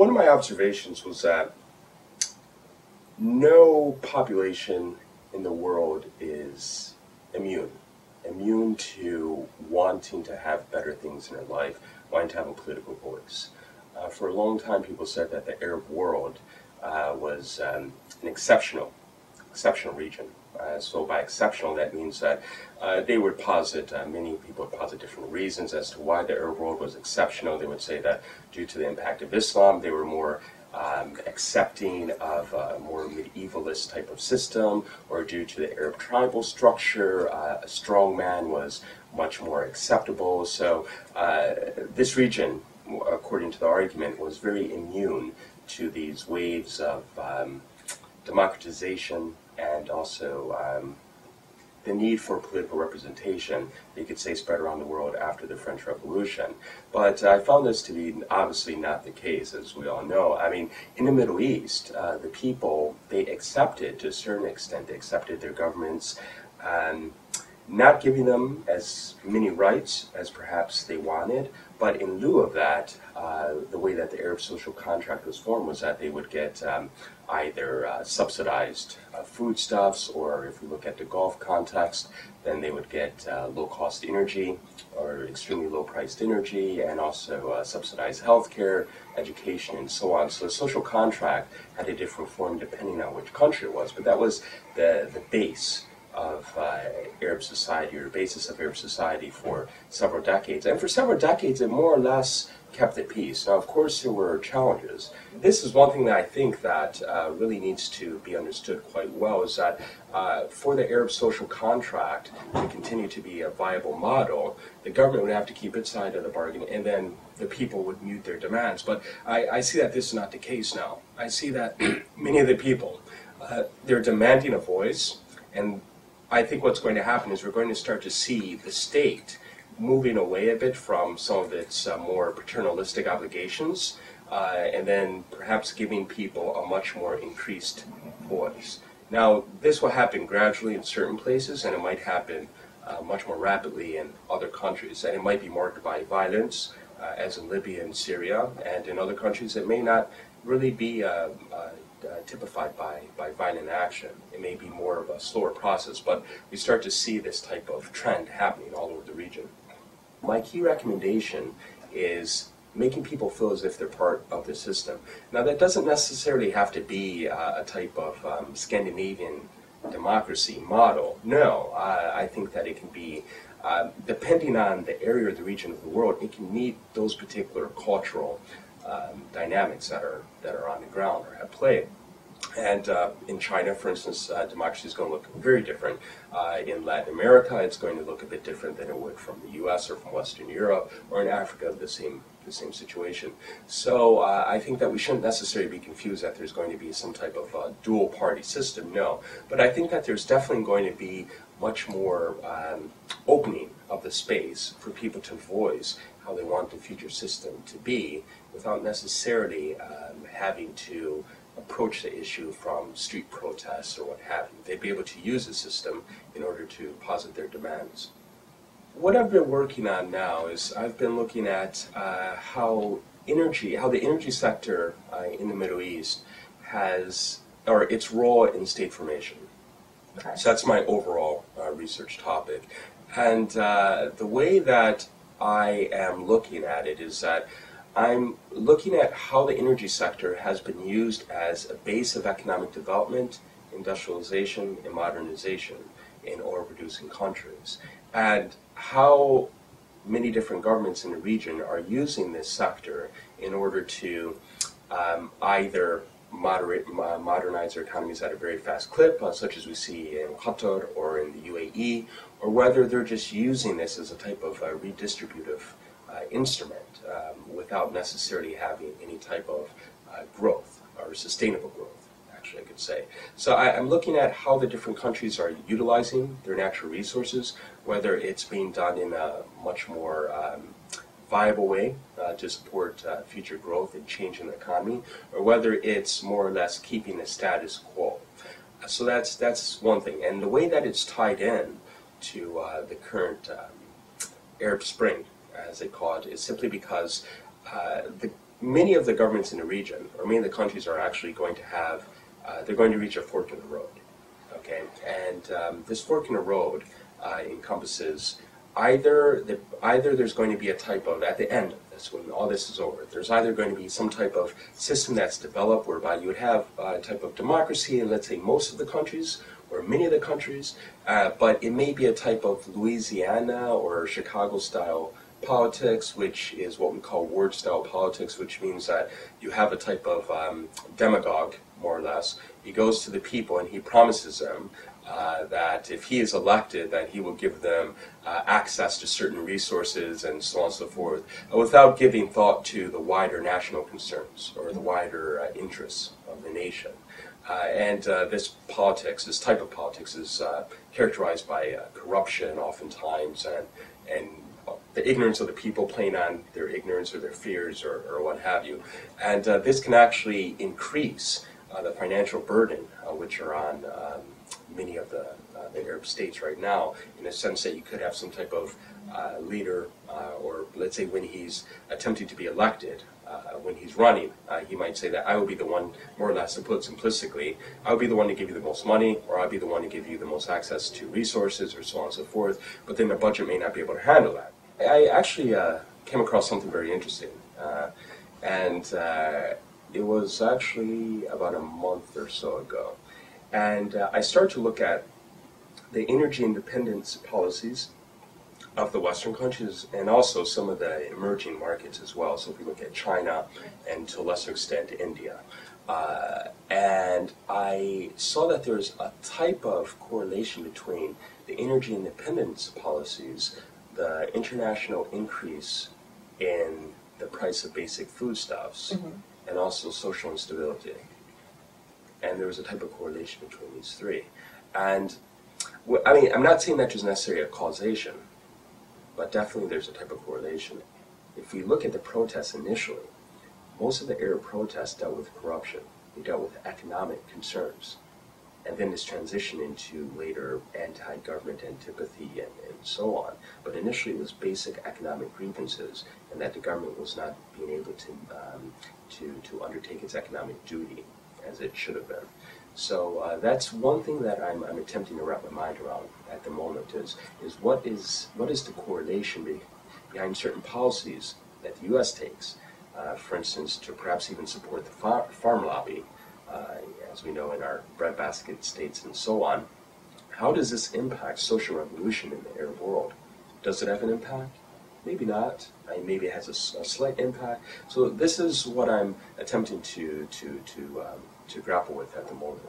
One of my observations was that no population in the world is immune to wanting to have better things in their life, wanting to have a political voice. For a long time, people said that the Arab world was an exceptional region. So by exceptional, that means that they would posit, many people would posit different reasons as to why the Arab world was exceptional. They would say that due to the impact of Islam, they were more accepting of a more medievalist type of system, or due to the Arab tribal structure, a strong man was much more acceptable. So this region, according to the argument, was very immune to these waves of democratization and also the need for political representation, you could say, spread around the world after the French Revolution. But I found this to be obviously not the case, as we all know. I mean, in the Middle East, the people, they accepted, to a certain extent, they accepted their governments not giving them as many rights as perhaps they wanted, but in lieu of that, the way that the Arab social contract was formed was that they would get either subsidized foodstuffs, or if we look at the Gulf context, then they would get low-cost energy or extremely low-priced energy, and also subsidized healthcare, education, and so on. So the social contract had a different form depending on which country it was, but that was the base of Arab society, or the basis of Arab society for several decades. And for several decades, it more or less kept the peace. Now, of course, there were challenges. This is one thing that I think that really needs to be understood quite well, is that for the Arab social contract to continue to be a viable model, the government would have to keep its side of the bargain, and then the people would mute their demands. But I see that this is not the case now. I see that many of the people, they're demanding a voice, and I think what's going to happen is we're going to start to see the state moving away a bit from some of its more paternalistic obligations, and then perhaps giving people a much more increased voice. Now, this will happen gradually in certain places, and it might happen much more rapidly in other countries, and it might be marked by violence, as in Libya and Syria, and in other countries it may not really be typified by violent action. It may be more of a slower process, but we start to see this type of trend happening all over the region. My key recommendation is making people feel as if they're part of the system. Now, that doesn't necessarily have to be a type of Scandinavian democracy model. No, I think that it can be, depending on the area or the region of the world, it can meet those particular cultural dynamics that are on the ground or at play. And in China, for instance, democracy is going to look very different. In Latin America, it's going to look a bit different than it would from the U.S. or from Western Europe, or in Africa, the same situation. So I think that we shouldn't necessarily be confused that there's going to be some type of dual party system. No, but I think that there's definitely going to be much more opening of the space for people to voice how they want the future system to be, without necessarily having to approach the issue from street protests or what have you. They'd be able to use the system in order to posit their demands. What I've been working on now is I've been looking at how the energy sector in the Middle East has, or its role in state formation. Okay. So that's my overall research topic. And the way that I am looking at it is that I'm looking at how the energy sector has been used as a base of economic development, industrialization, and modernization in oil-producing countries, and how many different governments in the region are using this sector in order to either modernize their economies at a very fast clip, such as we see in Qatar or in the UAE, or whether they're just using this as a type of redistributive instrument without necessarily having any type of growth or sustainable growth, actually, I could say. So I'm looking at how the different countries are utilizing their natural resources, whether it's being done in a much more viable way to support future growth and change in the economy, or whether it's more or less keeping the status quo. So that's one thing. And the way that it's tied in to the current Arab Spring, as they call it, is simply because many of the governments in the region, or many of the countries, are actually going to have, they're going to reach a fork in the road. Okay, and this fork in the road encompasses either there's going to be a type of, at the end of this, when all this is over, there's either going to be some type of system that's developed whereby you would have a type of democracy in, let's say, most of the countries or many of the countries, but it may be a type of Louisiana or Chicago-style politics, which is what we call ward-style politics, which means that you have a type of demagogue, more or less. He goes to the people and he promises them that if he is elected, that he will give them access to certain resources and so on and so forth, without giving thought to the wider national concerns or the wider interests of the nation. This type of politics, is characterized by corruption, oftentimes, and the ignorance of the people playing on their ignorance or their fears or what have you. And this can actually increase the financial burden which are on many of the Arab states right now, in the sense that you could have some type of leader, or let's say when he's attempting to be elected, when he's running, he might say that I will be the one, more or less, to put it simplistically, I'll be the one to give you the most money, or I'll be the one to give you the most access to resources, or so on and so forth, but then the budget may not be able to handle that. I actually came across something very interesting, and it was actually about a month or so ago. And I started to look at the energy independence policies of the Western countries and also some of the emerging markets as well. So if we look at China and to a lesser extent India. And I saw that there's a type of correlation between the energy independence policies, the international increase in the price of basic foodstuffs, and also social instability. And there was a type of correlation between these three. And I mean, I'm not saying that there's necessarily a causation, but definitely there's a type of correlation. If we look at the protests initially, most of the Arab protests dealt with corruption. They dealt with economic concerns. And then this transitioned into later anti-government antipathy and so on. But initially it was basic economic grievances, and that the government was not being able to undertake its economic duty as it should have been. So that's one thing that I'm attempting to wrap my mind around at the moment is what is the correlation behind certain policies that the U.S. takes, for instance, to perhaps even support the farm lobby, as we know in our breadbasket states and so on. How does this impact social revolution in the Arab world? Does it have an impact? Maybe not. Maybe it has a slight impact. So this is what I'm attempting to grapple with at the moment.